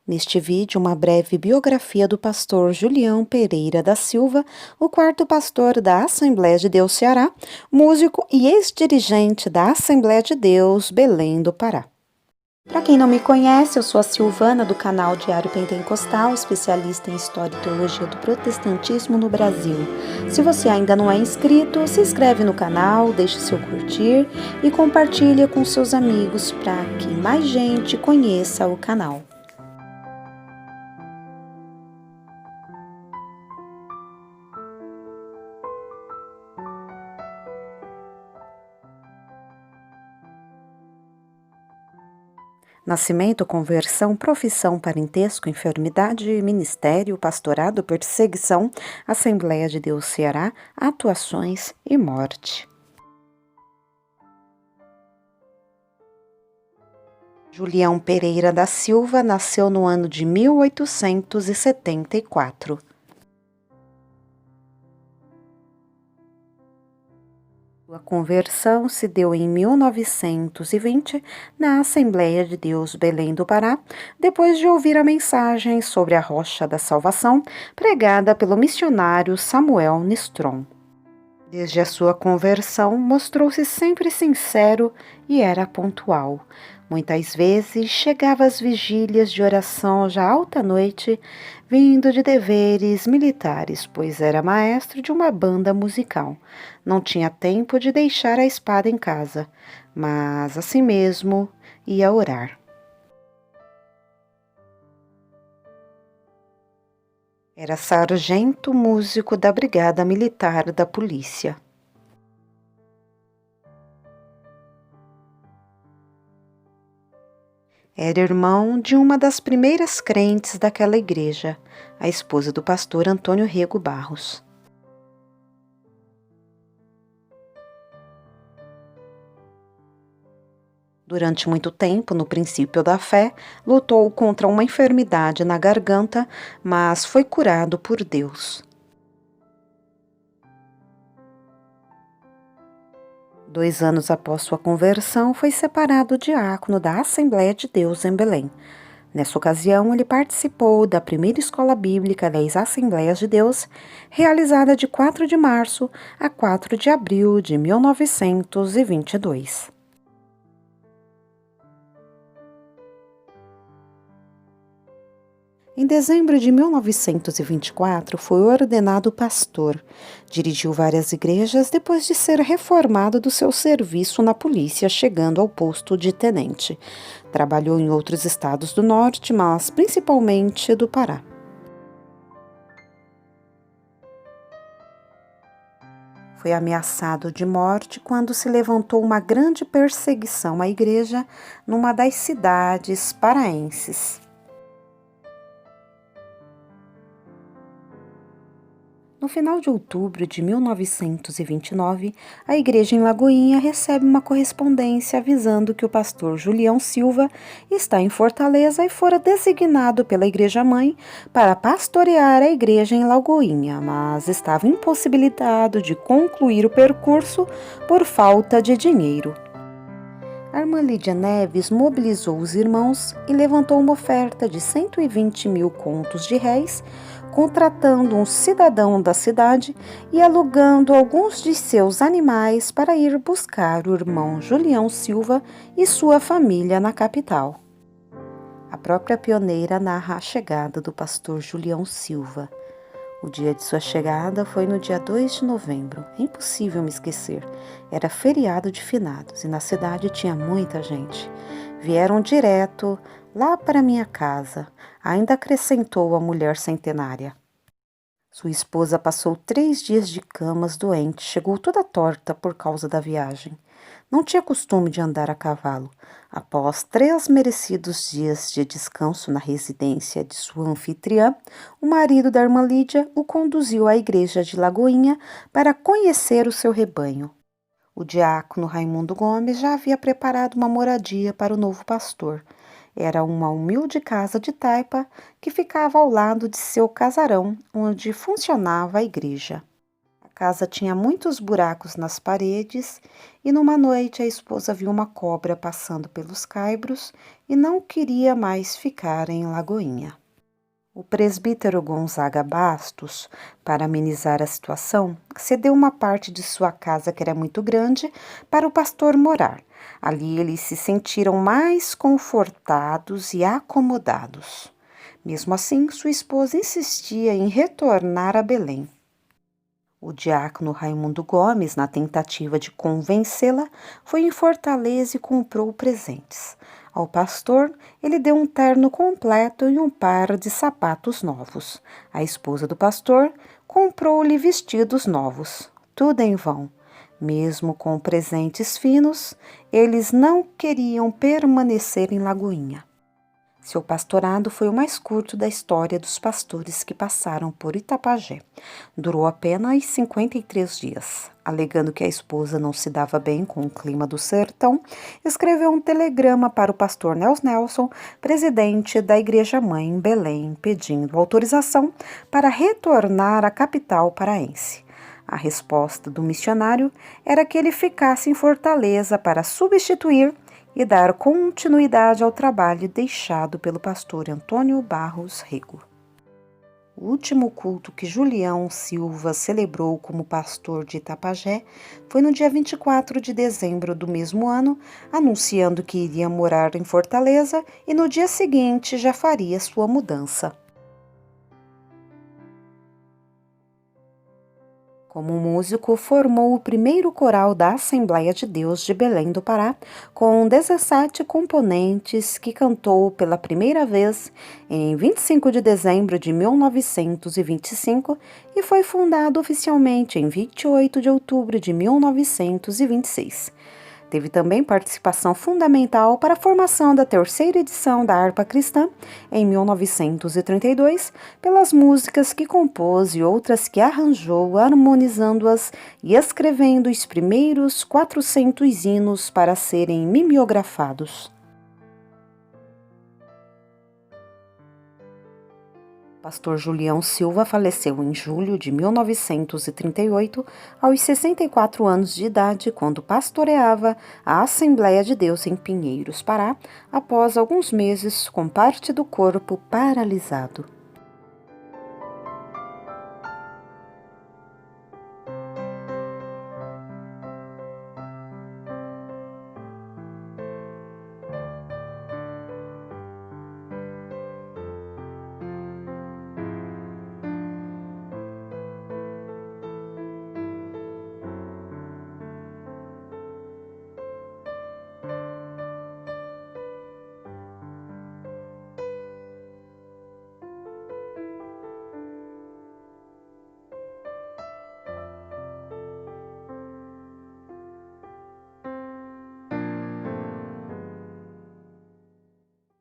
Neste vídeo, uma breve biografia do pastor Julião Pereira da Silva, o quarto pastor da Assembleia de Deus Ceará, músico e ex-dirigente da Assembleia de Deus Belém do Pará. Para quem não me conhece, eu sou a Silvana do canal Diário Pentecostal, especialista em História e Teologia do Protestantismo no Brasil. Se você ainda não é inscrito, se inscreve no canal, deixe seu curtir e compartilhe com seus amigos para que mais gente conheça o canal. Nascimento, conversão, profissão, parentesco, enfermidade, ministério, pastorado, perseguição, Assembleia de Deus Ceará, atuações e morte. Julião Pereira da Silva nasceu no ano de 1874. Sua conversão se deu em 1920 na Assembleia de Deus Belém do Pará, depois de ouvir a mensagem sobre a Rocha da Salvação pregada pelo missionário Samuel Nistron. Desde a sua conversão, mostrou-se sempre sincero e era pontual. Muitas vezes chegava às vigílias de oração já alta noite, vindo de deveres militares, pois era maestro de uma banda musical. Não tinha tempo de deixar a espada em casa, mas assim mesmo ia orar. Era sargento músico da Brigada Militar da Polícia. Era irmão de uma das primeiras crentes daquela igreja, a esposa do pastor Antônio Rego Barros. Durante muito tempo, no princípio da fé, lutou contra uma enfermidade na garganta, mas foi curado por Deus. 2 anos após sua conversão, foi separado diácono da Assembleia de Deus em Belém. Nessa ocasião, ele participou da primeira escola bíblica das Assembleias de Deus, realizada de 4 de março a 4 de abril de 1922. Em dezembro de 1924, foi ordenado pastor. Dirigiu várias igrejas depois de ser reformado do seu serviço na polícia, chegando ao posto de tenente. Trabalhou em outros estados do norte, mas principalmente do Pará. Foi ameaçado de morte quando se levantou uma grande perseguição à igreja numa das cidades paraenses. No final de outubro de 1929, a igreja em Lagoinha recebe uma correspondência avisando que o pastor Julião Silva está em Fortaleza e fora designado pela igreja-mãe para pastorear a igreja em Lagoinha, mas estava impossibilitado de concluir o percurso por falta de dinheiro. A irmã Lídia Neves mobilizou os irmãos e levantou uma oferta de 120 mil contos de réis, contratando um cidadão da cidade e alugando alguns de seus animais para ir buscar o irmão Julião Silva e sua família na capital. A própria pioneira narra a chegada do pastor Julião Silva. O dia de sua chegada foi no dia 2 de novembro. É impossível me esquecer. Era feriado de finados e na cidade tinha muita gente. Vieram direto lá para minha casa, ainda acrescentou a mulher centenária. Sua esposa passou 3 dias de camas doente, chegou toda torta por causa da viagem. Não tinha costume de andar a cavalo. Após 3 merecidos dias de descanso na residência de sua anfitriã, o marido da irmã Lídia o conduziu à igreja de Lagoinha para conhecer o seu rebanho. O diácono Raimundo Gomes já havia preparado uma moradia para o novo pastor. Era uma humilde casa de taipa que ficava ao lado de seu casarão, onde funcionava a igreja. A casa tinha muitos buracos nas paredes e numa noite a esposa viu uma cobra passando pelos caibros e não queria mais ficar em Lagoinha. O presbítero Gonzaga Bastos, para amenizar a situação, cedeu uma parte de sua casa, que era muito grande, para o pastor morar. Ali eles se sentiram mais confortados e acomodados. Mesmo assim, sua esposa insistia em retornar a Belém. O diácono Raimundo Gomes, na tentativa de convencê-la, foi em Fortaleza e comprou presentes. Ao pastor, ele deu um terno completo e um par de sapatos novos. A esposa do pastor comprou-lhe vestidos novos. Tudo em vão. Mesmo com presentes finos, eles não queriam permanecer em Lagoinha. Seu pastorado foi o mais curto da história dos pastores que passaram por Itapajé. Durou apenas 53 dias. Alegando que a esposa não se dava bem com o clima do sertão, escreveu um telegrama para o pastor Nelson, presidente da Igreja-mãe em Belém, pedindo autorização para retornar à capital paraense. A resposta do missionário era que ele ficasse em Fortaleza para substituir e dar continuidade ao trabalho deixado pelo pastor Antônio Barros Rego. O último culto que Julião Silva celebrou como pastor de Itapajé foi no dia 24 de dezembro do mesmo ano, anunciando que iria morar em Fortaleza e no dia seguinte já faria sua mudança. Como músico, formou o primeiro coral da Assembleia de Deus de Belém do Pará, com 17 componentes, que cantou pela primeira vez em 25 de dezembro de 1925 e foi fundado oficialmente em 28 de outubro de 1926. Teve também participação fundamental para a formação da terceira edição da Harpa Cristã, em 1932, pelas músicas que compôs e outras que arranjou, harmonizando-as e escrevendo os primeiros 400 hinos para serem mimeografados. Pastor Julião Silva faleceu em julho de 1938, aos 64 anos de idade, quando pastoreava a Assembleia de Deus em Pinheiros, Pará, após alguns meses com parte do corpo paralisado.